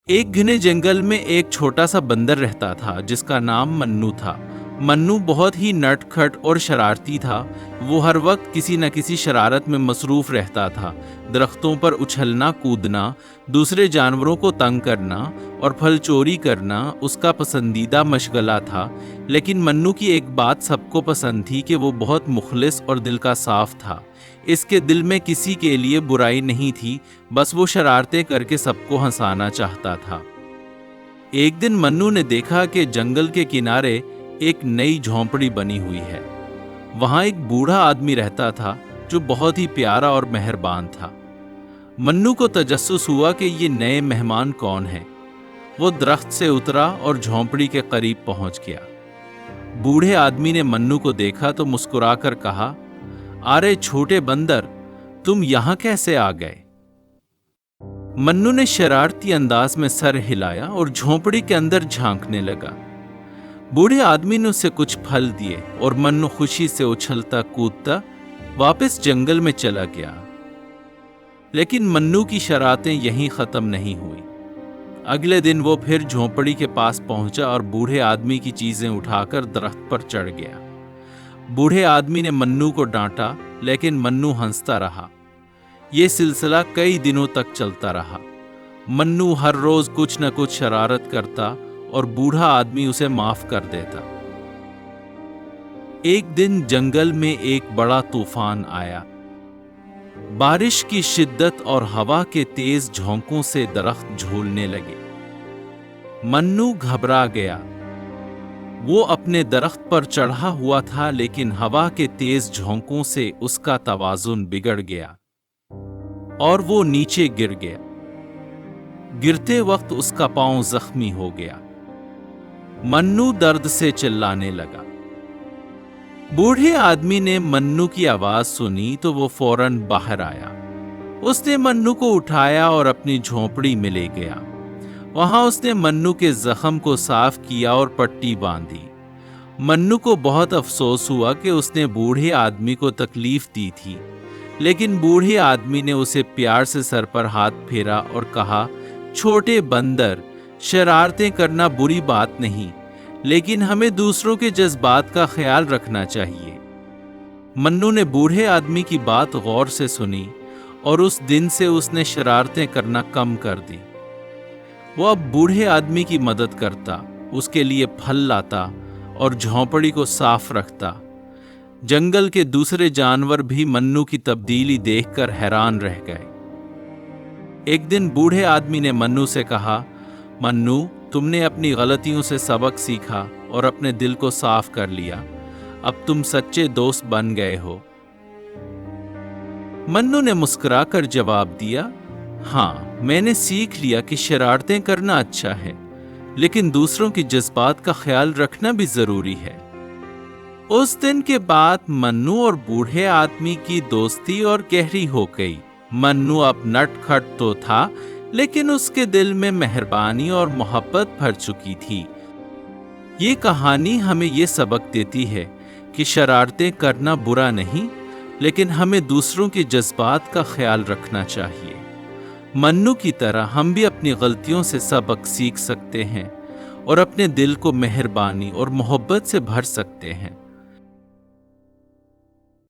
ایک گھنے جنگل میں ایک چھوٹا سا بندر رہتا تھا جس کا نام منو تھا۔ منو بہت ہی نٹ کھٹ اور شرارتی تھا۔ وہ ہر وقت کسی نہ کسی شرارت میں مصروف رہتا تھا۔ درختوں پر اچھلنا کودنا، دوسرے جانوروں کو تنگ کرنا اور پھل چوری کرنا اس کا پسندیدہ مشغلہ تھا۔ لیکن منو کی ایک بات سب کو پسند تھی کہ وہ بہت مخلص اور دل کا صاف تھا۔ اس کے دل میں کسی کے لیے برائی نہیں تھی، بس وہ شرارتیں کر کے سب کو ہنسانا چاہتا تھا۔ ایک دن منو نے دیکھا کہ جنگل کے کنارے ایک نئی جھونپڑی بنی ہوئی ہے۔ وہاں ایک بوڑھا آدمی رہتا تھا جو بہت ہی پیارا اور مہربان تھا۔ منو کو تجسس ہوا کہ یہ نئے مہمان کون ہیں۔ وہ درخت سے اترا اور جھونپڑی کے قریب پہنچ گیا۔ بوڑھے آدمی نے منو کو دیکھا تو مسکرا کر کہا، "ارے چھوٹے بندر، تم یہاں کیسے آ گئے؟" منو نے شرارتی انداز میں سر ہلایا اور جھونپڑی کے اندر جھانکنے لگا۔ بوڑھے آدمی نے اسے کچھ پھل دیے اور منو خوشی سے اچھلتا کودتا واپس جنگل میں چلا گیا۔ لیکن منو کی شرارتیں یہیں ختم نہیں ہوئی۔ اگلے دن وہ پھر جھونپڑی کے پاس پہنچا اور بوڑھے آدمی کی چیزیں اٹھا کر درخت پر چڑھ گیا۔ بوڑھے آدمی نے منو کو ڈانٹا، لیکن منو ہنستا رہا۔ یہ سلسلہ کئی دنوں تک چلتا رہا۔ منو ہر روز کچھ نہ کچھ شرارت کرتا اور بوڑھا آدمی اسے معاف کر دیتا۔ ایک دن جنگل میں ایک بڑا طوفان آیا۔ بارش کی شدت اور ہوا کے تیز جھونکوں سے درخت جھولنے لگے۔ منو گھبرا گیا۔ وہ اپنے درخت پر چڑھا ہوا تھا، لیکن ہوا کے تیز جھونکوں سے اس کا توازن بگڑ گیا اور وہ نیچے گر گیا۔ گرتے وقت اس کا پاؤں زخمی ہو گیا۔ منو درد سے چلانے لگا۔ بوڑھے آدمی نے منو کی آواز سنی تو وہ فوراً باہر آیا۔ اس نے منو کو اٹھایا اور اپنی جھونپڑی میں لے گیا۔ وہاں اس نے منو کے زخم کو صاف کیا اور پٹی باندھی۔ منو کو بہت افسوس ہوا کہ اس نے بوڑھے آدمی کو تکلیف دی تھی، لیکن بوڑھے آدمی نے اسے پیار سے سر پر ہاتھ پھیرا اور کہا، "چھوٹے بندر، شرارتیں کرنا بری بات نہیں، لیکن ہمیں دوسروں کے جذبات کا خیال رکھنا چاہیے۔ منو نے بوڑھے آدمی کی بات غور سے سنی اور اس دن سے اس نے شرارتیں کرنا کم کر دی۔ وہ اب بوڑھے آدمی کی مدد کرتا، اس کے لیے پھل لاتا اور جھونپڑی کو صاف رکھتا۔ جنگل کے دوسرے جانور بھی منو کی تبدیلی دیکھ کر حیران رہ گئے۔ ایک دن بوڑھے آدمی نے منو سے کہا، "منو، تم نے اپنی غلطیوں سے سبق سیکھا اور اپنے دل کو صاف کر لیا۔ اب تم سچے دوست بن گئے ہو۔ منو نے مسکرا کر جواب دیا، "ہاں، میں نے سیکھ لیا کہ شرارتیں کرنا اچھا ہے، لیکن دوسروں کی جذبات کا خیال رکھنا بھی ضروری ہے۔ اس دن کے بعد منو اور بوڑھے آدمی کی دوستی اور گہری ہو گئی۔ منو اب نٹ کھٹ تو تھا، لیکن اس کے دل میں مہربانی اور محبت بھر چکی تھی۔ یہ کہانی ہمیں یہ سبق دیتی ہے کہ شرارتیں کرنا برا نہیں، لیکن ہمیں دوسروں کے جذبات کا خیال رکھنا چاہیے۔ منو کی طرح ہم بھی اپنی غلطیوں سے سبق سیکھ سکتے ہیں اور اپنے دل کو مہربانی اور محبت سے بھر سکتے ہیں۔